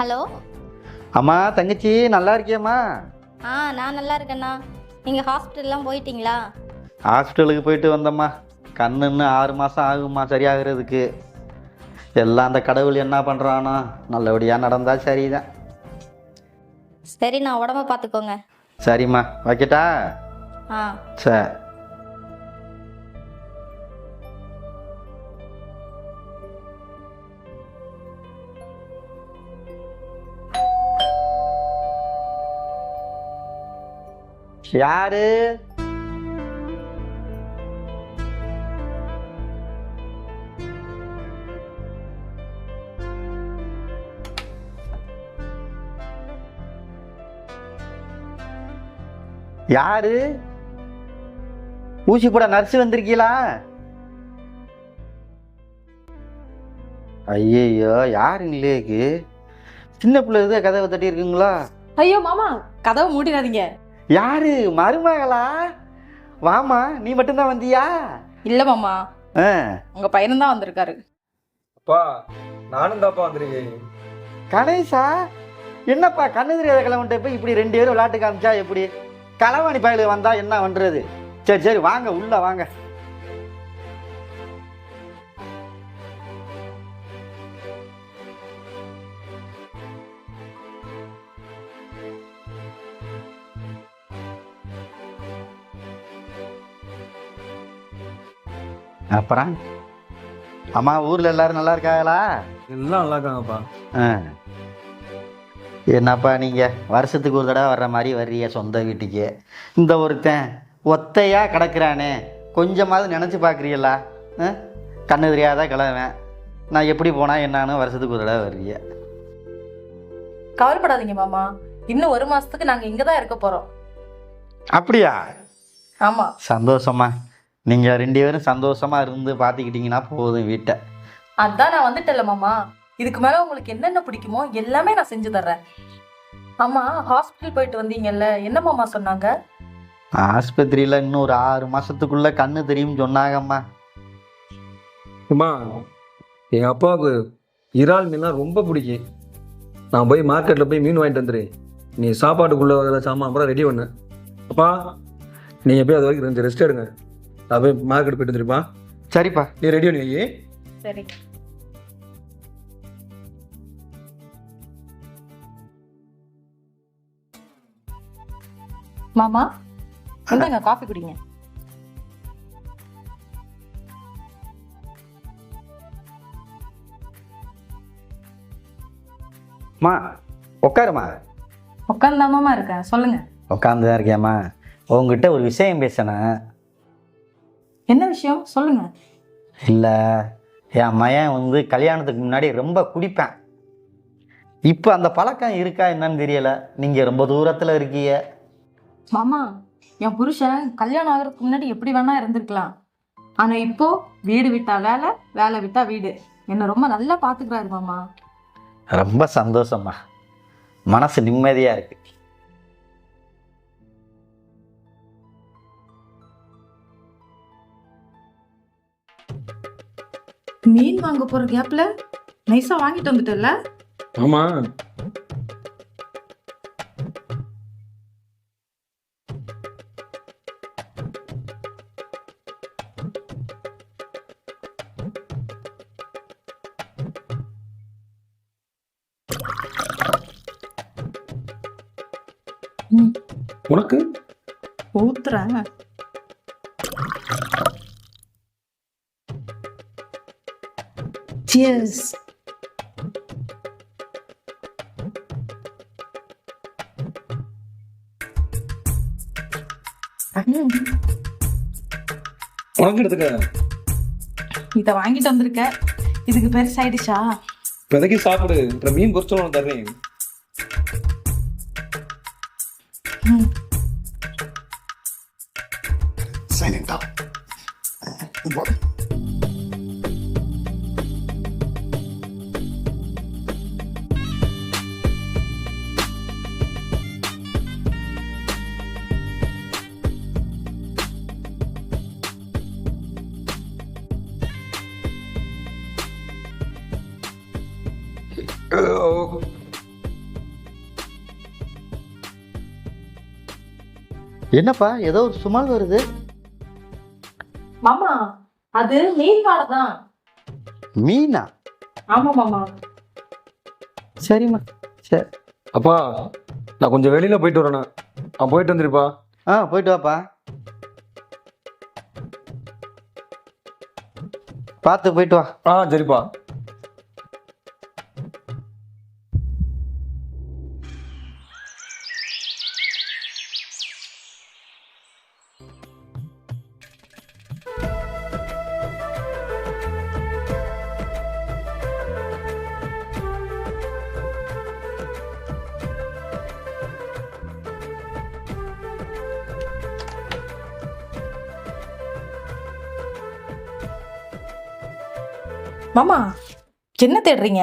Hello. அம்மா தங்கச்சி நல்லா இருக்கியம்மா? நான் நல்லா இருக்கேண்ணா. நீங்கள் ஹாஸ்பிட்டல்லாம் போயிட்டீங்களா? ஹாஸ்பிட்டலுக்கு போயிட்டு வந்தம்மா. கண்ணுன்னு 6 மாதம் ஆகும்மா சரியாகிறதுக்கு. எல்லாம் அந்த கடவுள் என்ன பண்ணுறானோ நல்லபடியாக நடந்தால் சரிதான். சரி, நான் உடம்ப பார்த்துக்கோங்க. சரிம்மா வைக்கட்டா? ஆ சரி. யாரு? யாரு? ஊசி போட நர்ஸ் வந்திருக்கீங்களா? ஐயோ யாருங்களேக்கு? சின்ன பிள்ளை எதுவும் கதவை தட்டி இருக்குங்களா? ஐயோ மாமா, கதவை மூடிடாதீங்க. யாரு? மருமகளா? வாமா, நீ மட்டும்தான் வந்தியா? இல்ல மாமா, ஆ, உங்க பையனும் தான் வந்திருக்காரு. அப்பா நானும் தாப்பா வந்திருக்கேன். கணேசா? என்னப்பா கண்ணு தெரியாத கிழவன்ட்ட போய் இப்படி 2 பேரும் விளையாட்டு காமிச்சா எப்படி? களவாணி பயலுக்கு வந்தா என்ன பண்றது? சரி சரி வாங்க உள்ள வாங்க. அப்புறம் அம்மா ஊர்ல எல்லாரும் நல்லா இருக்காங்களா? எல்லாம் நல்லா இருக்காங்கப்பா. ஆ. என்னப்பா நீங்க வருஷத்துக்கு ஒரு தடவை வர்ற மாதிரி வர்றீங்க சொந்த வீட்டுக்கு. இந்த ஒருத்தன் ஒத்தையா கிடக்குறானே, கொஞ்சமாவது நினச்சி பார்க்குறீங்களா? கண்ணு தெரியாத கிழவன். நான் எப்படி போனா என்னான்னு வருஷத்துக்கு ஒரு தடவை வர்றீங்க. கவலைப்படாதீங்க மாமா, இன்னும் 1 மாசத்துக்கு நாங்க இங்கதான் இருக்க போறோம். அப்படியா? ஆமா. சந்தோஷமா. நீங்கள் 2 பேரும் சந்தோஷமா இருந்து பார்த்துக்கிட்டீங்கன்னா போதும் வீட்டை. அதான் நான் வந்துட்டேன்ல மாமா, இதுக்கு மேல உங்களுக்கு என்னென்ன பிடிக்குமோ எல்லாமே நான் செஞ்சு தர்றேன். ஆமா, ஹாஸ்பிட்டல் போயிட்டு வந்தீங்கல்ல, என்ன மாமா சொன்னாங்க? ஆஸ்பத்திரியில் இன்னும் ஒரு 6 மாதத்துக்குள்ளே கண்ணு தெரியும்னு சொன்னாங்கம்மா. அம்மா எங்கள் அப்பாவுக்கு இறால் மீன்னா ரொம்ப பிடிக்கும். நான் போய் மார்க்கெட்டில் போய் மீன் வாங்கிட்டு வந்துடுறேன். நீ சாப்பாட்டுக்குள்ளே வர சாமான் அப்புறம் ரெடி பண்ணு. அப்பா நீங்கள் போய் அது வரைக்கும் கொஞ்சம் ரெஸ்ட் எடுங்க. நான் போய் மார்க்கெட் போயிட்டு வந்துருப்பா. சரிப்பா. நீ ரெடி பண்ணி வை. சரி மாமா, இந்தாங்க காஃபி குடிங்க. அம்மா உட்காருமா. உட்காந்துதான் மாமா இருக்கேன், சொல்லுங்க. உட்காந்து தான் இருக்கேம்மா. உங்ககிட்ட ஒரு விஷயம் பேசினேன். என்ன விஷயம் சொல்லுங்க. இல்லை, என் மகன் வந்து கல்யாணத்துக்கு முன்னாடி ரொம்ப குடிப்பேன். இப்போ அந்த பழக்கம் இருக்கா என்னன்னு தெரியலை. நீங்கள் ரொம்ப தூரத்தில் இருக்கீங்க. மாமா, என் புருஷன் கல்யாணம் ஆகிறதுக்கு முன்னாடி எப்படி வேணா இருந்திருக்கலாம். ஆனா இப்போ வீடு விட்டா வேலை, வேலை விட்டா வீடு, என்ன ரொம்ப நல்லா பாத்துக்கிறாரு மாமா. ரொம்ப சந்தோஷம்மா. மனசு நிம்மதியாக இருக்கு. மீன் வாங்க போற கேப்ல நைஸா வாங்கிட்டு வந்துட்டல. ஆமாம். உனக்கு ஊத்துறேன். Cheers. உனக்கு எடுத்துக்க. இத வாங்கிட்டு வந்திருக்க, இதுக்கு பேர் சைடிஷா? இப்போதைக்கு சாப்பிடு, அப்புறம் மீன் பொரிச்சோம் தர்றேன். சைலண்டா. என்னப்பா ஏதோ ஒரு சுமல் வருது? மாமா அது மீன் வாழை தான். மீனா? ஆமா மாமா. சரிம்மா, சரி. அப்பா நான் கொஞ்சம் வெளியில் போயிட்டு வரேண்ணா. போயிட்டு வந்துருப்பா. போயிட்டு வாப்பா. பார்த்து போயிட்டு வா. சரிப்பா. மாமா என்ன தேடுறீங்க?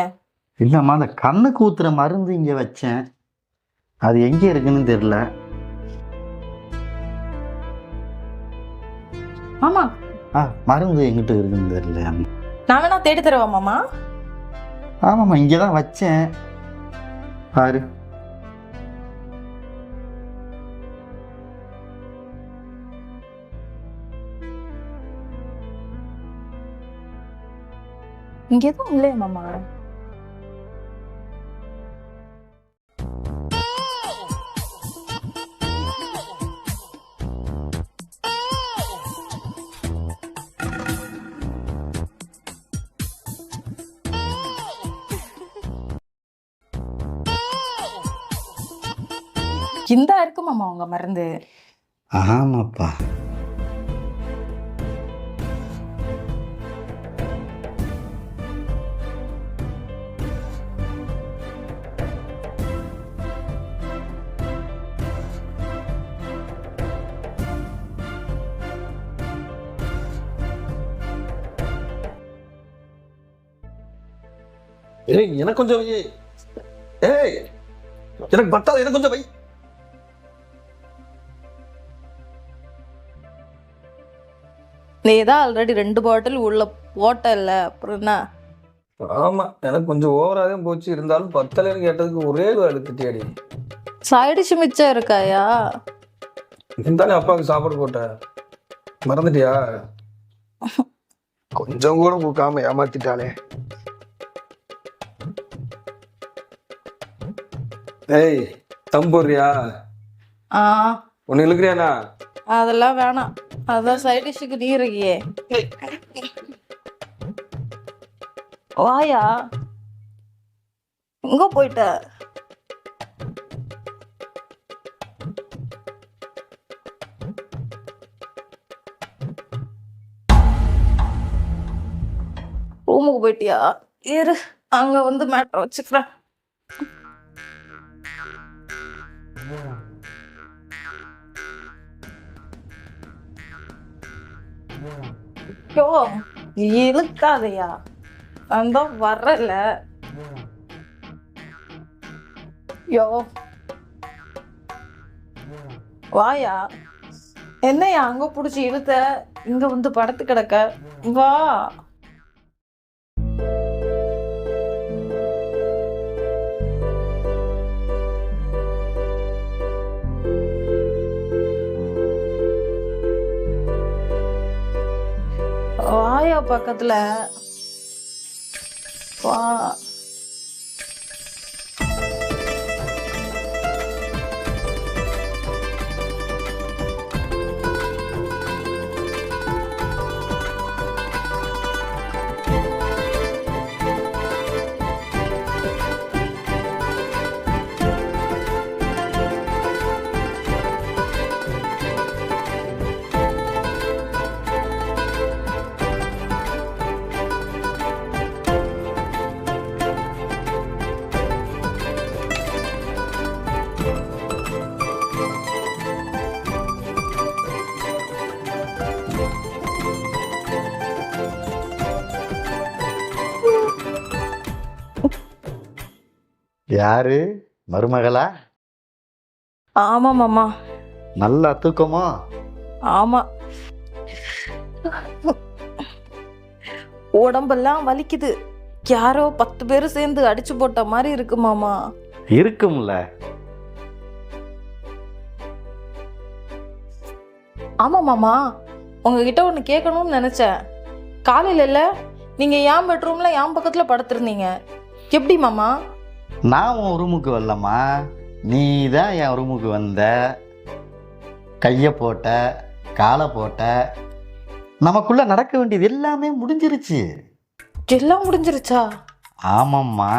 இல்லைம்மா, அந்த கண்ணுக்கு ஊத்துற மருந்து இங்கே வச்சேன், அது எங்கே இருக்குன்னு தெரியல. மாமா மருந்து எங்கிட்ட இருக்குன்னு தெரியல. நான் வேணா தேடி தருவா மாமா? ஆமாம்மா, இங்கே தான் வச்சேன் பாரு. இங்க எதுவும் இல்லையா மாமா? இந்தா இருக்கு மாமா உங்க மருந்து. ஆமாப்பா. எனக்கு கொஞ்சம் வை. எனக்கு பத்தாது, எனக்கு கொஞ்சம் வை. நீ தான் ஆல்ரெடி 2 பாட்டில் உள்ள போட்டல, அப்புறம் என்ன? ஆமா, எனக்கு கொஞ்சம் ஓவராக போச்சு. இருந்தாலும் பத்தலைன்னு கேட்டதுக்கு ஒரே ஒரு அழுத்திட்டியாடி. சைடிஷ் மிச்சம் இருக்காயா? இருந்தாலே அப்பாவுக்கு சாப்பாடு போட்ட மறந்துட்டியா? கொஞ்சம் கூட கொடுக்காம ஏமாத்திட்டானே. தம்பூரியா ஒன்னு இழுக்கிறியாண்ணா? அதெல்லாம் வேணாம், அதான் சைடிஷுக்கு நீ இருக்கியே. வாயா, எங்க போயிட்ட? ரூமுக்கு போயிட்டியா? இரு, அங்க வந்து மேட்டர் வச்சுக்கிறேன். யோ இழுக்காதையா, அந்த வரல. யோ வாயா, என்னையா அங்க புடிச்சு இழுத்த? இங்க வந்து படுத்து கிடக்க, வா. வாயா பக்கத்துல வா. யாரு? மருமகளா? ஆமா மாமா. நல்லா தூக்கமோ? ஆமா, உடம்பெல்லாம் வலிக்குது. யாரோ 10 பேர் சேர்ந்து அடிச்சு போட்ட மாதிரி இருக்கு மாமா. இருக்கும்ல. ஆமாம் மாமா, உங்ககிட்ட ஒன்று கேட்கணும்னு நினச்சேன். காலையில நீங்கள் என் பெட்ரூமில் என் பக்கத்தில் படுத்திருந்தீங்க. எப்படி மாமா? நான் உன் ரூமுக்கு வரலம்மா, நீ தான் என் ரூமுக்கு வந்த. கையை போட்ட, காலை போட்ட, நமக்குள்ள நடக்க வேண்டியது எல்லாமே முடிஞ்சிருச்சு. எல்லாம் முடிஞ்சிருச்சா? ஆமாம்மா.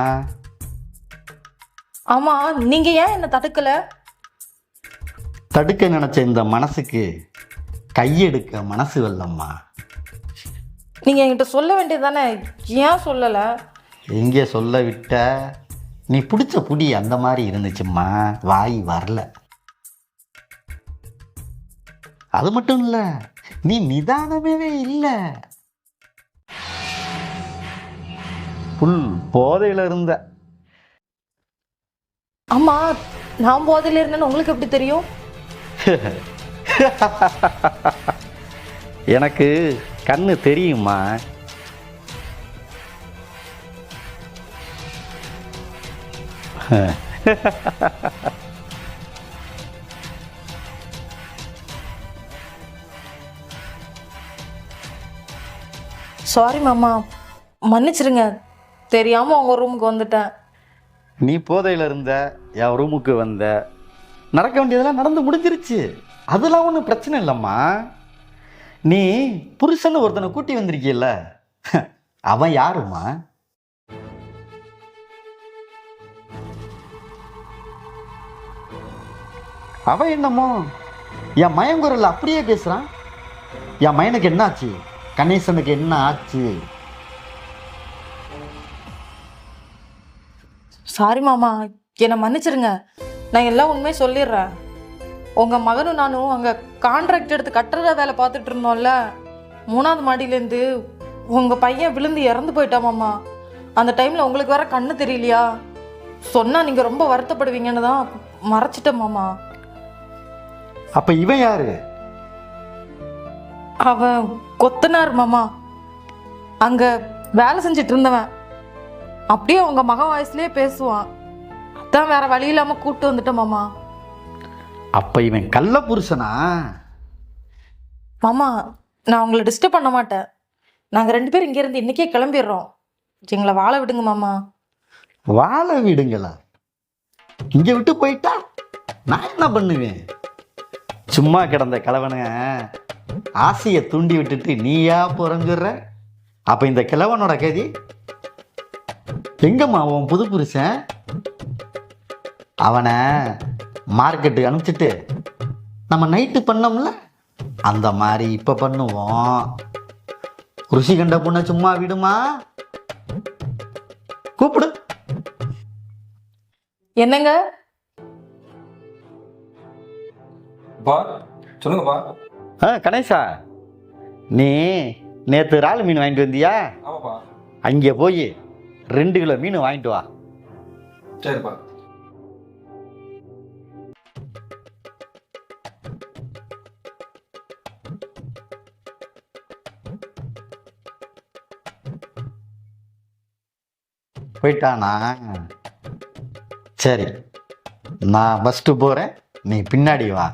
ஆமாம், நீங்கள் ஏன் என்னை தடுக்கலை? தடுக்க நினச்ச இந்த மனசுக்கு கையெடுக்க மனசு வரலம்மா. நீங்கள் என்கிட்ட சொல்ல வேண்டியது தானே, ஏன் சொல்லலை? எங்கே சொல்ல விட்ட? நீ பிடிச்ச புடி அந்த மாதிரி இருந்துச்சும்மா, வாய் வரல. அது மட்டும் இல்லை, நீ நிதானமே இல்லை. புல் போதையில் இருந்த. ஆமாம், நான் போதையில் இருந்தேன்னு உங்களுக்கு எப்படி தெரியும்? எனக்கு கண்ணு தெரியுமா. சாரி மாமா, மன்னிச்சிருங்க, தெரியாமல் உங்கள் ரூமுக்கு வந்துட்டேன். நீ போதையில் இருந்த, என் ரூமுக்கு வந்த, நடக்க வேண்டியதெல்லாம் நடந்து முடிஞ்சிருச்சு. அதெல்லாம் ஒன்றும் பிரச்சனை இல்லைம்மா. நீ புருஷன்னு ஒருத்தனை கூட்டி வந்திருக்கியல்ல, அவன் யாருமா? அவன் என்னமோ என் மயங்குரல் அப்படியே பேசுகிறான். என் மயனுக்கு என்ன ஆச்சு? கணேசனுக்கு என்ன ஆச்சு? சாரி மாமா, என்னை மன்னிச்சிருங்க, நான் எல்லாம் உண்மையை சொல்லிடுறேன். உங்கள் மகனும் நானும் அங்கே கான்ட்ராக்ட் எடுத்து கட்டுற வேலை பார்த்துட்டு இருந்தோம்ல, 3வது மாடியிலேருந்து உங்கள் பையன் விழுந்து இறந்து போயிட்டான் மாமா. அந்த டைமில் உங்களுக்கு வேற கண்ணு தெரியலையா? சொன்னால் நீங்கள் ரொம்ப வருத்தப்படுவீங்கன்னு தான் மறைச்சிட்டேன் மாமா. அப்போ இவன் யாரு? அவன் கொத்தனார் மாமா, அங்கே வேலை செஞ்சுட்டு இருந்தவன். அப்படியே உங்கள் மகன் வாய்ஸ்லேயே பேசுவான். அதான் வேற வழி இல்லாமல் கூப்பிட்டு வந்துட்டேன் மாமா. அப்போ இவன் கள்ள புருஷனா? மாமா, நான் உங்களை டிஸ்டர்ப் பண்ண மாட்டேன். நாங்கள் 2 பேரும் இங்கேருந்து இன்றைக்கே கிளம்பிடுறோம். எங்களை வாழ விடுங்க மாமா. வாழ விடுங்களா? இங்கே விட்டு போயிட்டா நான் என்ன பண்ணுவேன்? சும்மா கிடந்த கிழவனுங்க ஆசையை தூண்டி விட்டுட்டு நீயா புறஞ்சுடுற. அப்போ இந்த கிழவனோட கதி எங்கம்மா உன் புது புருஷன்? அவனை மார்க்கெட்டுக்கு அனுப்பிச்சிட்டு நம்ம நைட்டு பண்ணோம்ல, அந்த மாதிரி இப்போ பண்ணுவோம். ருசி கண்ட பொண்ணை சும்மா விடுமா? கூப்பிடு. என்னங்க? பா சொல்லுங்கப்பா. கணேசா, நீ நேற்று இறால் மீன் வாங்கிட்டு வந்தியா? ஆமாப்பா. அங்கே போய் 2 கிலோ மீன் வாங்கிட்டு வா. சரிப்பா. போயிட்டானா? சரி, நான் ஃபஸ்ட்டு போகிறேன், நீ பின்னாடி வா.